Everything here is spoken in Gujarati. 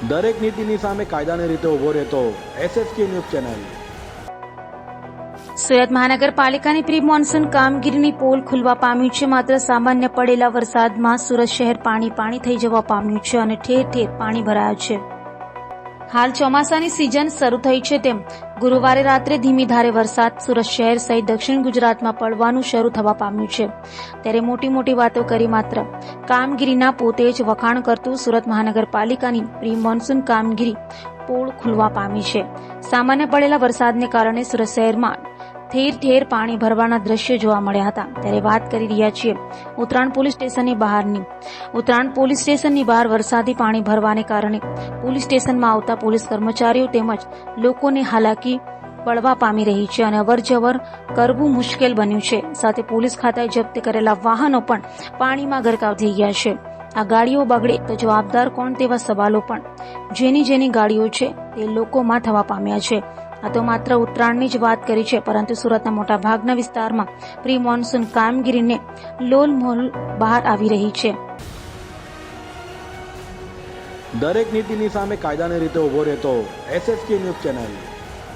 દરેક નીતિની સામે કાયદાની રીતે ઉભો રહેતો SSK ન્યૂઝ ચેનલ। સુરત મહાનગરપાલિકાની પ્રી મોન્સૂન કામગીરીની પોલ ખુલવા પામ્યું છે। માત્ર સામાન્ય પડેલા વરસાદમાં સુરત શહેર પાણી થઈ જવા પામ્યું છે અને ઠેર ઠેર પાણી ભરાયા છે। હાલ ચોમાસાની સિઝન શરૂ થઈ છે તેમ ગુરુવારે રાત્રે ધીમી ધારે વરસાદ સુરત શહેર સહિત દક્ષિણ ગુજરાતમાં પડવાનું શરૂ થવા પામ્યું છે। ત્યારે મોટી વાતો કરી માત્ર કામગીરીના પોતે જ વખાણ કરતું સુરત મહાનગરપાલિકાની પ્રી મોન્સૂન કામગીરી પોળ ખુલવા પામી છે। સામાન્ય પડેલા વરસાદને કારણે સુરત શહેરમાં ઠેર ઠેર પાણી ભરવાના દ્રશ્યો જોવા મળ્યા હતા। ત્યારે વાત કરી રહ્યા છીએ ઉત્તરાયણ પોલીસ સ્ટેશનની બહારની। ઉત્તરાયણ પોલીસ સ્ટેશનની બહાર વરસાદી પાણી ભરવાને કારણે પોલીસ સ્ટેશનમાં આવતા પોલીસ કર્મચારીઓ તેમજ લોકોને હાલાકી પડવા પામી રહી છે અને અવરજવર કરવું મુશ્કેલ બન્યું છે। સાથે પોલીસ ખાતાએ જપ્ત કરેલા વાહનો પણ પાણીમાં ગરકાવ થઈ ગયા છે। આ ગાડીઓ બગડે તો જવાબદાર કોણ તેવા સવાલો પણ જેની ગાડીઓ છે તે લોકોમાં થવા પામ્યા છે। આ તો માત્ર ઉત્તરાયણની જ વાત કરી છે, પરંતુ સુરતના મોટા ભાગના વિસ્તારમાં પ્રી મોન્સૂન કામગીરીને લોલમોલ બહાર આવી રહી છે। દરેક નીતિની સામે કાયદાની રીતે ઉભો રહેતો SSK ન્યૂઝ ચેનલ।